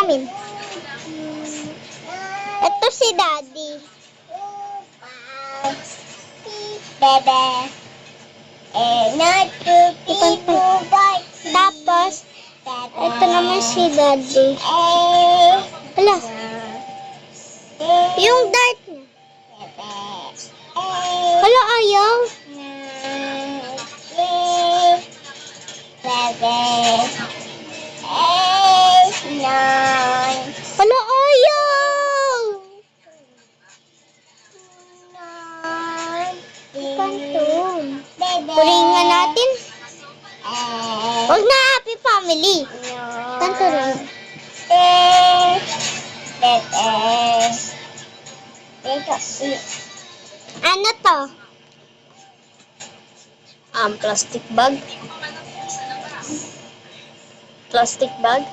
namin. Ito si Daddy. Bebe. Not to people, but tapos, ito naman si Daddy. Hala. Yung dart niya. Hala, ayaw. Hala, ayaw. Kanto. Purihin nga natin. Huwag na, happy family. Kanto lang. Ano to? Plastic bag. Plastic bag.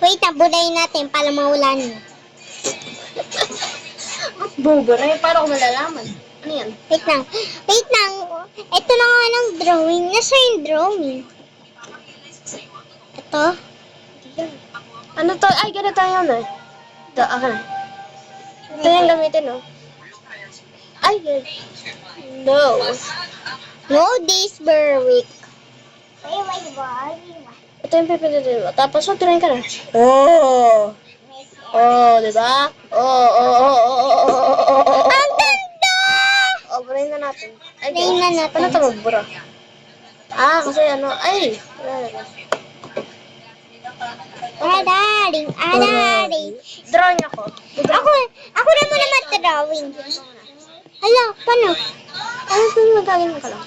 Wait, tabulayin natin para mawala niyo. Bobo na yun. Paano ko malalaman? Ano yan? Wait lang. Wait lang. Ito na nga ng drawing. Nasa yung drawing? Ito? Ano to? Ay, ganito yan eh. Ito, akin. Ito yung gamitin, no? Ay, good. No. No days per week. Ito yung pipindutin mo. Tapos, mag-drawing ka na. Oh! Oh, diba? Oh. Ang ganda! Oh, burahin na natin. Ay, Burahin na natin. Paano ito magbura? Kasi ano, ay! Adaring. Drawing ako. Ako naman na mag-drawing. Hala, paano? Ano ito magagawin mo ka lang?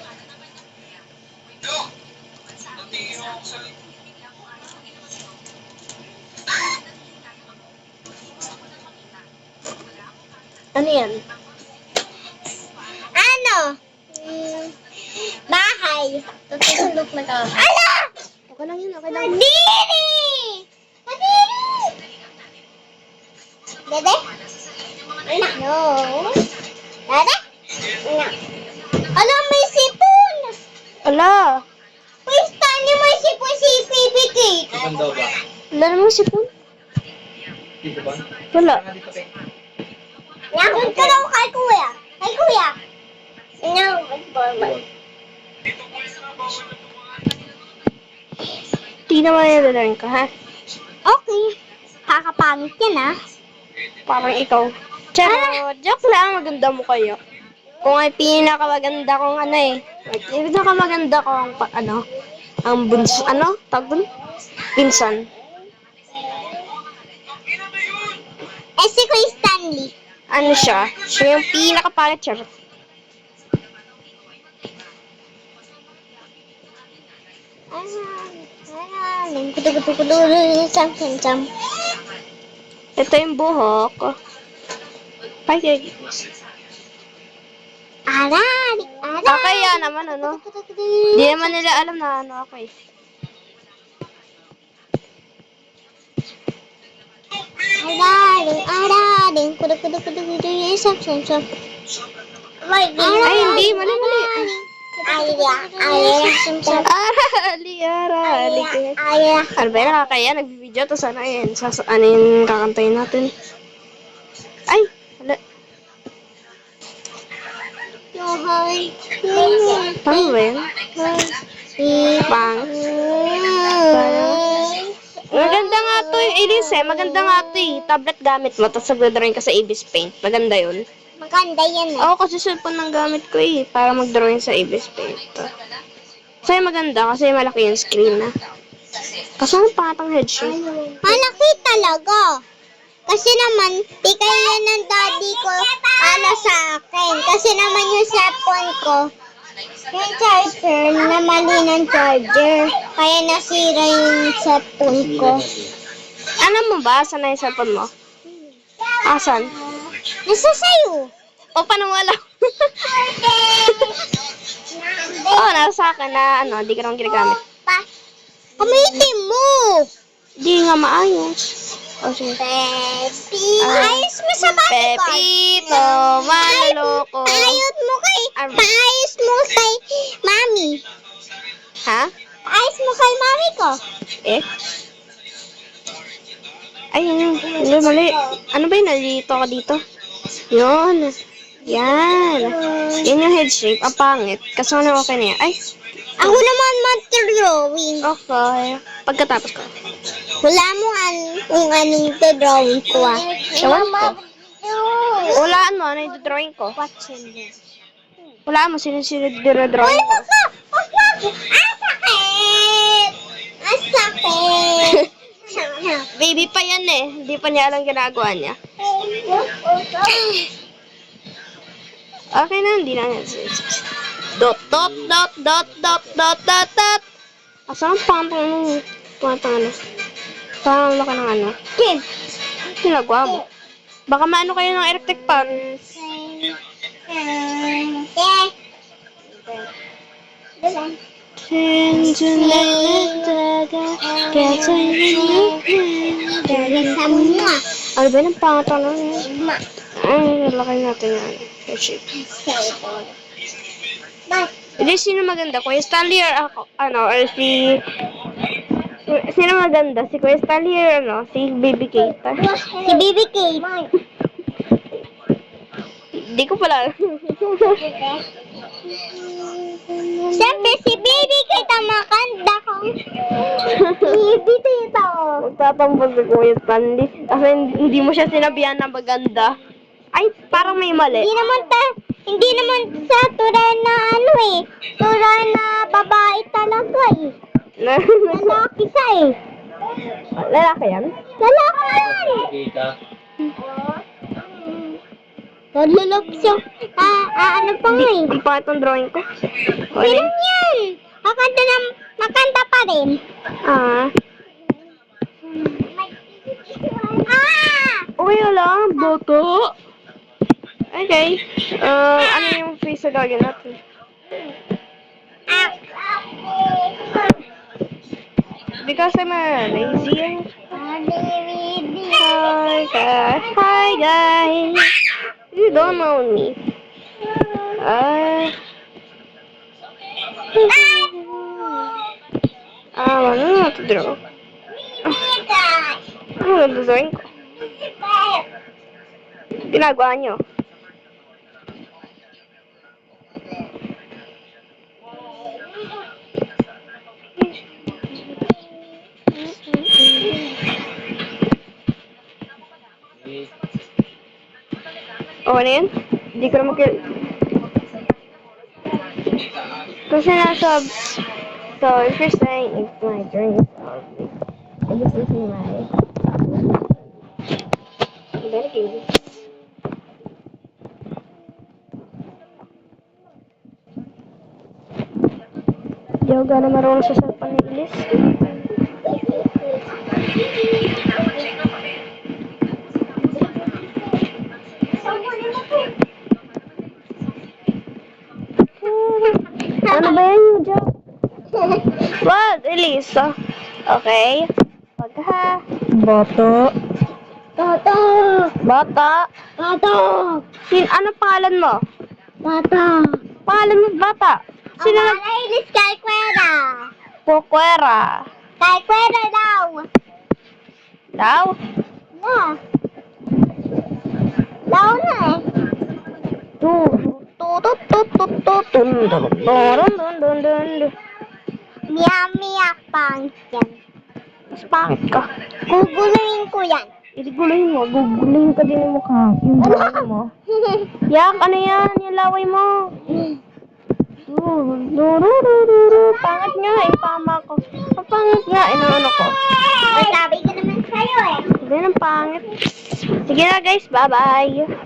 Ano yan? Ano? Bahay. Tutulog na ka. Ala! Okay lang yun, okay lang. Kadiri! Dede? No. Dede? No. Ala, may sipon! Ala! Pwesta niyo may sipon si PBK. Saan daw ba? Wala namang sipon. Dito ba? Wala. Nakon ka daw kay kuya. Kay kuya. No. Di naman nilalarin ka, ha? Okay. Kakapangit yan, ah. Parang ikaw. Charot! Joke lang, maganda mo kayo. Kung ay pinakamaganda kong ano eh. Pinakamaganda kong ang bunso, tawag dun? Pinsan. Si Kuya Stanley. Ano siya? Siya yung pinakapangit, charot. Ito yung buhok. Ay, Arari. okay yan naman, Di naman nila alam na ako eh. Araring. Ay, hindi. Mali. Arali. Ano ba yun? Nakakaya, nagbibideo. Tapos ano yun? Ano yung kakantayin natin? Ay! Wala. Paano ba yun? Bang. Maganda nga to yung Elise eh. Maganda nga to eh. Tablet gamit mo. Tapos nagdodrawing ka sa Abyss Paint. Maganda yun. Maganda yan, eh. Ako kasi cellphone ng gamit ko eh. Para mag-drawing sa Abyss Paint. Kasi maganda. Kasi malaki yung screen na. Kasi ang pangatang headshot. Malaki talaga. Kasi naman, bigay yan ng daddy ko para sa akin. Kasi naman yung cellphone ko, yung charger na mali ng charger. Kaya nasira yung cellphone ko. Alam mo ba? Saan na yung cellphone mo? Asan? Nasa sayo. O, paano wala? Nasa akin na di ka naman ginagamit. Kamitin mo. Di nga maayos. Sige. Pepi. Ayos mo sa bodyguard. Pepito, manloloko. Ayos mo kay mami. Ha? Ayos mo kay mami ko. Eh? Ay, yun. Hindi, mali. Ano ba yung nalilito ka dito? Yun. Yan. Yan yung head shape. Ang pangit. Kaso na okay na yan. Ay, Ako naman mag-drawing. okay. Pagkatapos ko. Wala mo kung anong drawing ko ah. Ewan ko. Walaan mo, ano yung drawing ko? Walaan mo, sino-sino drawing ko. Ang sakit! Baby pa yan eh. Hindi pa niya alam ginagawa niya. Okay na, hindi na. Dot, dot, dot, dot, dot, dot, dot, dot. Asan ang pangtang ano? Parang laki ng ano. Kim! Ginagawa mo. Baka maano kayo ng electric pan. Ano ba yung pangtang ano? Ay, lalaki natin yan. Hindi, sino maganda? Kuya Stanley or ako? Ano, or si... Sino maganda? Si Kuya Stanley or ano? Si Baby Kate? Si Baby Kate. Hindi ko pala. Siyempre, si Baby Kate ang makanda ko. Dito ito. Magtatambol si Kuya Stanley. Kasi hindi mo siya sinabihan na maganda. Ay, parang may mali. Hindi naman sa tunay na ano eh. Tunay na babae talaga eh. Lalaki siya eh. Lalaki yan? Lalaki yan! Kita. Nalulog siya. Ano pa nga eh. Ang pangit ng drawing ko. Sino yan? Makanta pa rin. Ah. Uy, wala. Boto. Okay. Ano yung face na gagawin natin? Because I'm lazy. Hi guys. Hi guys. You don't know me. Ano na ito draw? Ano na drawing ko? Ginagawa niyo? Oh, ano yun? Hindi ko na kasi nasa... So, if you're saying it's my dream, this is my... Very good. Di ako gano'n marunong sa cellphone ni Ilis. Ano ba yan yung joke? What, Elisa? Okay. Pagka. Boto. Toto! Bata. Toto! Ano pangalan mo? Toto! Pangalan mo bata. Sino Ang nag... pangalan Kay Kwera. Pokwera. Kay Kwera daw. Daw? Yeah. Daw na eh. Miyak pang yan. Mas pangit ka. Guguluhin ko yan. Itiguluhin mo. Guguluhin ka din yung mukha. Yung laway mo. Yak, ano yan? Yung laway mo. Pangit nga. Ipama ko. Ang pangit nga. Ano ko. May sabi ko naman sa'yo eh. Hindi, ang pangit. Sige na guys. Bye-bye.